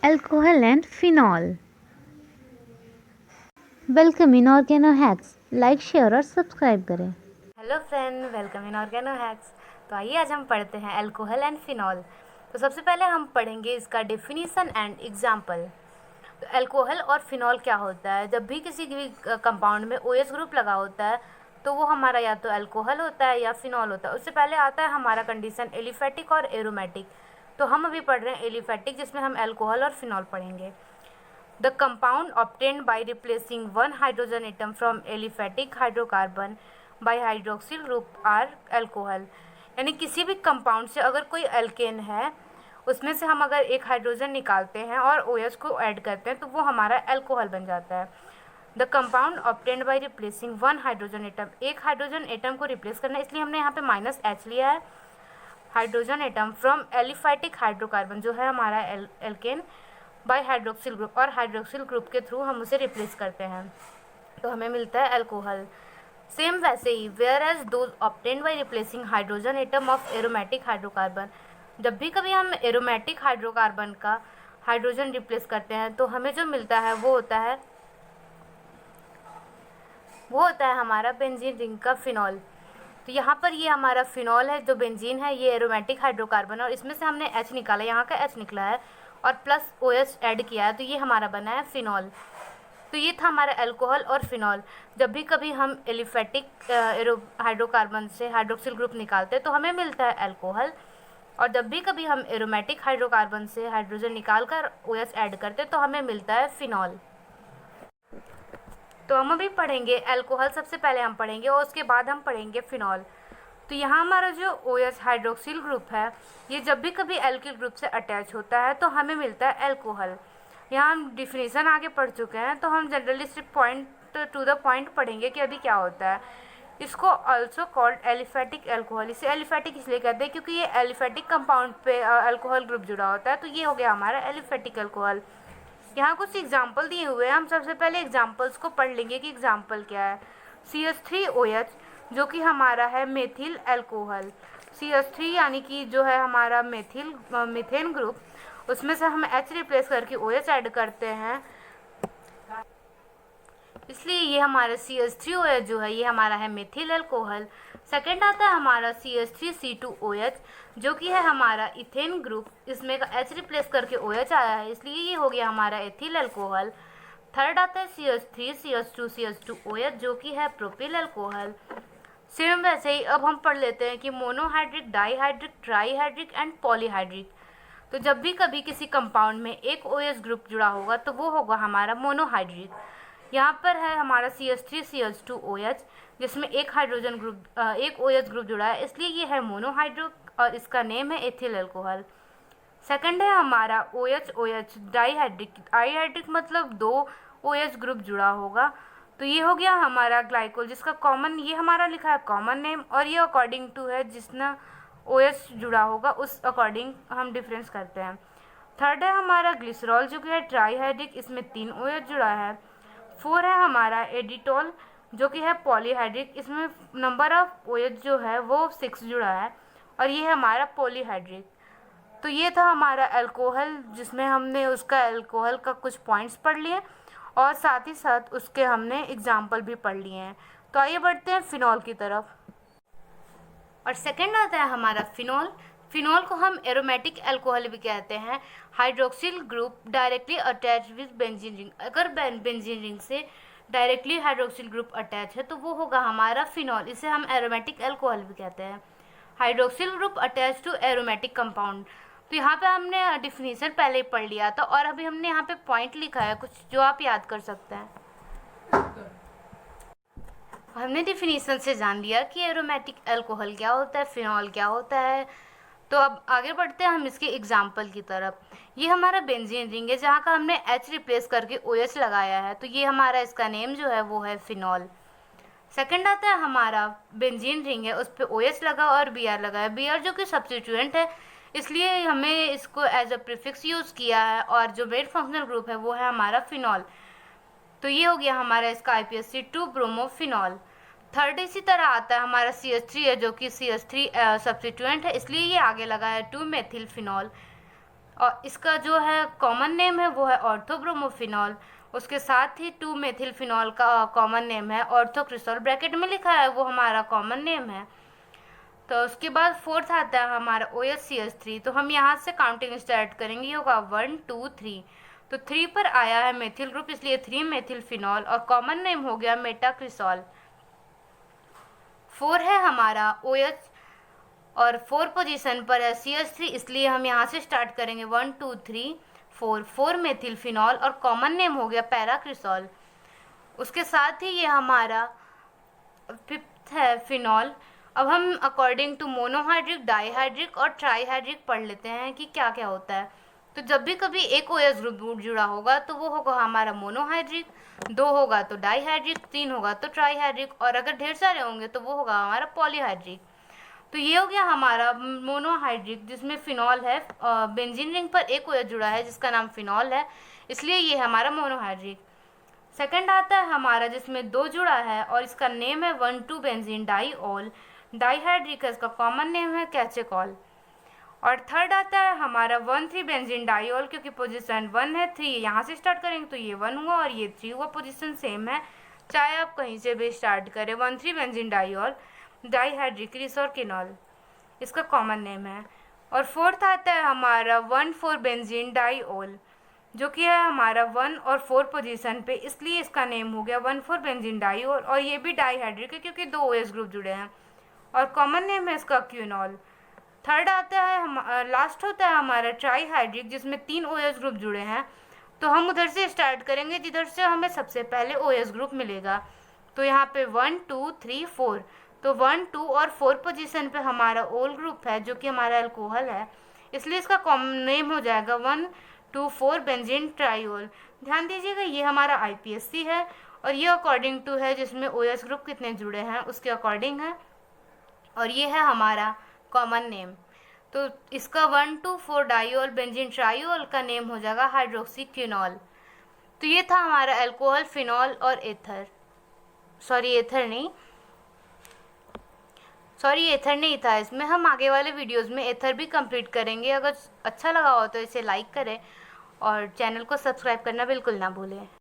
alcohol and phenol. Welcome in Organo Hacks, like share और subscribe करें। Hello friend, welcome in Organo Hacks. तो आइए आज हम पढ़ते हैं अल्कोहल एंड फिनॉल। तो सबसे पहले हम पढ़ेंगे इसका डेफिनीशन एंड एग्जाम्पल। तो अल्कोहल और फिनॉल क्या होता है? जब भी किसी भी कंपाउंड में OH ग्रुप लगा होता है तो वो हमारा या तो अल्कोहल होता है या फिनॉल होता है। उससे पहले आता है हमारा कंडीशन एलिफेटिक और एरोमेटिक। तो हम अभी पढ़ रहे हैं एलिफेटिक, जिसमें हम अल्कोहल और फिनॉल पढ़ेंगे। The compound obtained by replacing one hydrogen atom from aliphatic hydrocarbon by hydroxyl group are alcohol। यानी किसी भी कंपाउंड से अगर कोई अल्केन है, उसमें से हम अगर एक हाइड्रोजन निकालते हैं और OH को ऐड करते हैं तो वो हमारा अल्कोहल बन जाता है। The compound obtained by replacing one hydrogen atom, एक हाइड्रोजन एटम को रिप्लेस करना, इसलिए हमने यहाँ पे -H लिया है। Hydrogen atom from aliphatic hydrocarbon, जो है हमारा एल्केन, बाय हाइड्रोक्सिल ग्रुप, और हाइड्रोक्सिल ग्रुप के थ्रू हम उसे रिप्लेस करते हैं तो हमें मिलता है अल्कोहल। सेम वैसे ही whereas those obtained by replacing hydrogen atom of aromatic hydrocarbon, जब भी कभी हम एरोमेटिक हाइड्रोकार्बन का हाइड्रोजन रिप्लेस करते हैं तो हमें जो मिलता है वो होता है हमारा बेंजीन रिंग का फिनॉल। तो यहाँ पर ये हमारा फिनॉल है, जो बेंजीन है, ये एरोमेटिक हाइड्रोकार्बन, और इसमें से हमने H निकाला, यहाँ का H निकला है और प्लस OH ऐड किया है तो ये हमारा बना है फिनॉल। तो ये था हमारा अल्कोहल और फिनॉल। जब भी कभी हम एलिफेटिक हाइड्रोकार्बन से हाइड्रोक्सिल ग्रुप निकालते हैं तो हमें मिलता है अल्कोहल, और जब भी कभी हम एरोमेटिक हाइड्रोकार्बन से हाइड्रोजन निकाल कर OH ऐड करते हैं तो हमें मिलता है फिनॉल। तो हम अभी पढ़ेंगे अल्कोहल, सबसे पहले हम पढ़ेंगे और उसके बाद हम पढ़ेंगे फिनॉल। तो यहाँ हमारा जो OH हाइड्रोक्सिल ग्रुप है, ये जब भी कभी एल्किल ग्रुप से अटैच होता है तो हमें मिलता है अल्कोहल। यहाँ हम डिफिनीसन आगे पढ़ चुके हैं तो हम जनरली सिर्फ पॉइंट टू द पॉइंट पढ़ेंगे कि अभी क्या होता है। इसको ऑल्सो कॉल्ड एलिफेटिक अल्कोहल, इसे एलिफेटिक इसलिए कहते हैं क्योंकि ये एलिफेटिक कंपाउंड पे अल्कोहल ग्रुप जुड़ा होता है, तो ये हो गया हमारा एलिफेटिक अल्कोहल। यहाँ कुछ एग्जाम्पल दिए हुए हैं, हम सबसे पहले एग्जाम्पल्स को पढ़ लेंगे कि एग्जाम्पल क्या है। CH3OH, जो कि हमारा है मेथिल अल्कोहल। CH3 यानी कि जो है हमारा मीथेन ग्रुप, उसमें से हम H रिप्लेस करके OH ऐड करते हैं, इसलिए ये हमारा CH3OH जो है ये हमारा है मेथिल अल्कोहल। सेकेंड आता है हमारा CH3C2OH, जो कि है हमारा इथेन ग्रुप, इसमें का H रिप्लेस करके OH आया है, इसलिए ये हो गया हमारा एथिल अल्कोहल। थर्ड आता है CH3CH2CH2OH, जो कि है प्रोपिल अल्कोहल। सेम वैसे ही अब हम पढ़ लेते हैं कि monohydric, dihydric, trihydric and polyhydric. तो जब भी कभी किसी कंपाउंड में एक OH ग्रुप जुड़ा होगा तो वो होगा हमारा मोनोहाइड्रिक। यहाँ पर है हमारा CH3CH2OH, जिसमें एक हाइड्रोजन ग्रुप एक OH ग्रुप जुड़ा है, इसलिए ये है मोनोहाइड्रिक और इसका नेम है एथिल अल्कोहल। सेकंड है हमारा OH डाईहाइड्रिक, डाईहाइड्रिक मतलब दो OH ग्रुप जुड़ा होगा, तो ये हो गया हमारा ग्लाइकोल, जिसका कॉमन, ये हमारा लिखा है कॉमन नेम, और ये अकॉर्डिंग टू है जिसना OH जुड़ा होगा उस अकॉर्डिंग हम डिफरेंस करते हैं। थर्ड है हमारा ग्लिसरॉल, जो कि है ट्राईहाइड्रिक, इसमें 3 OH जुड़ा है। 4 है हमारा एडिटोल, जो कि है पॉलीहाइड्रिक, इसमें नंबर ऑफ OH जो है वो 6 जुड़ा है, और ये है हमारा पॉलीहाइड्रिक। तो ये था हमारा अल्कोहल, जिसमें हमने उसका अल्कोहल का कुछ पॉइंट्स पढ़ लिए और साथ ही साथ उसके हमने एग्जाम्पल भी पढ़ लिए हैं। तो आइए बढ़ते हैं फिनॉल की तरफ। और सेकेंड आता है हमारा फिनॉल। फिनॉल को हम एरोमेटिक अल्कोहल भी कहते हैं। Hydroxyl group directly attach with benzene ring, अगर बेंजीन रिंग से डायरेक्टली हाइड्रोक्सिल ग्रुप अटैच है तो वो होगा हमारा फिनॉल, इसे हम एरोमेटिक अल्कोहल भी कहते हैं। Hydroxyl group attach to aromatic compound, तो यहाँ पे हमने डिफिनीशन पहले ही पढ़ लिया था और अभी हमने यहाँ पे पॉइंट लिखा है कुछ जो आप याद कर सकते हैं। हमने डिफिनीशन से जान लिया कि एरोमेटिक अल्कोहल क्या होता है, फिनॉल क्या होता है। तो अब आगे बढ़ते हैं हम इसके एग्जाम्पल की तरफ। ये हमारा बेंजीन रिंग है, जहाँ का हमने H रिप्लेस करके OH लगाया है, तो ये हमारा इसका नेम जो है वो है फिनॉल। सेकंड आता है हमारा बेंजीन रिंग है, उस पर OH लगा और Br लगा है। Br जो कि सब्स्टिट्यूएंट है, इसलिए हमें इसको एज अ प्रीफिक्स यूज़ किया है, और जो मेन फंक्शनल ग्रुप है वो है हमारा फिनॉल। तो ये हो गया हमारा इसका IPSC 2 ब्रोमोफिनॉल। थर्ड इसी तरह आता है हमारा CH3 है, जो कि CH3 सब्स्टिट्यूएंट है, इसलिए ये आगे लगा है 2 मेथिल फिनॉल। और इसका जो है कॉमन नेम है वो है ऑर्थोब्रोमोफिनॉल। उसके साथ ही 2 मेथिल फिनॉल का कॉमन नेम है ऑर्थोक्रिसॉल, ब्रैकेट में लिखा है वो हमारा कॉमन नेम है। तो उसके बाद फोर्थ आता है हमारा OHCH3। तो हम यहाँ से काउंटिंग स्टार्ट करेंगे, ये होगा 1 2 3। तो 3 पर आया है मेथिल ग्रुप, इसलिए 3 मेथिल फिनॉल और कॉमन नेम हो गया मेटाक्रिसॉल। 4 है हमारा OH और 4 पोजीशन पर है CH3, इसलिए हम यहाँ से स्टार्ट करेंगे 1 2 3 4। 4 मेथिल फिनॉल और कॉमन नेम हो गया पैराक्रिसॉल। उसके साथ ही ये हमारा 5th है फिनॉल। अब हम अकॉर्डिंग टू मोनोहाइड्रिक, डाईहाइड्रिक और ट्राईहाइड्रिक पढ़ लेते हैं कि क्या क्या होता है। तो जब भी कभी एक OH ग्रुप जुड़ा होगा तो वो होगा हमारा मोनोहाइड्रिक, 2 होगा तो डाईहाइड्रिक, 3 होगा तो ट्राईहाइड्रिक, और अगर ढेर सारे होंगे तो वो होगा हमारा पॉलीहाइड्रिक। तो ये हो गया हमारा मोनोहाइड्रिक जिसमें फिनॉल है, बेंजीन रिंग पर एक OH जुड़ा है जिसका नाम फिनॉल है, इसलिए ये हमारा मोनोहाइड्रिक। सेकंड आता है हमारा जिसमें 2 जुड़ा है और इसका नेम है 1,2 बेंजीन डाईऑल, डाईहाइड्रिक है, इसका कॉमन नेम है कैचेकॉल। और थर्ड आता है हमारा 1,3 बेंजीन डाईऑल, क्योंकि पोजीशन 1 है, 3 यहाँ से स्टार्ट करेंगे तो ये 1 हुआ और ये 3 हुआ, पोजीशन सेम है चाहे आप कहीं से भी स्टार्ट करें। 1,3 बेंजीन डाईऑल, डाईहाइड्रिक रिसोर्किनॉल, इसका कॉमन नेम है। और फोर्थ आता है हमारा 1,4 बेंजीन डाईऑल, जो कि है हमारा 1 और 4 पोजीशन पे, इसलिए इसका नेम हो गया 1,4 बेंजीन डाईऑल, और ये भी डाईहाइड्रिक है क्योंकि 2 OH ग्रुप जुड़े हैं, और कॉमन नेम है इसका क्यूनॉल। थर्ड आता है लास्ट होता है हमारा ट्राईहाइड्रिक जिसमें 3 OH ग्रुप जुड़े हैं। तो हम उधर से स्टार्ट करेंगे जिधर से हमें सबसे पहले OH ग्रुप मिलेगा। तो यहाँ पे 1 2 3 4, तो 1 2 और 4 पोजीशन पे हमारा ओल ग्रुप है जो कि हमारा अल्कोहल है, इसलिए इसका कॉमन नेम हो जाएगा 1 2 4 बेंजीन ट्राईओल। ध्यान दीजिएगा ये हमारा IPSC है और ये अकॉर्डिंग टू है जिसमें OH ग्रुप कितने जुड़े हैं उसके अकॉर्डिंग है, और ये है हमारा कॉमन नेम। तो इसका 1 2 4 डाईओल बेंजीन ट्राईओल का नेम हो जाएगा हाइड्रोक्सीक्विनॉल। तो ये था हमारा अल्कोहल, फिनॉल और एथर, एथर नहीं था इसमें। हम आगे वाले वीडियोस में एथर भी कंप्लीट करेंगे। अगर अच्छा लगा हो तो इसे लाइक करें और चैनल को सब्सक्राइब करना बिल्कुल ना भूलें।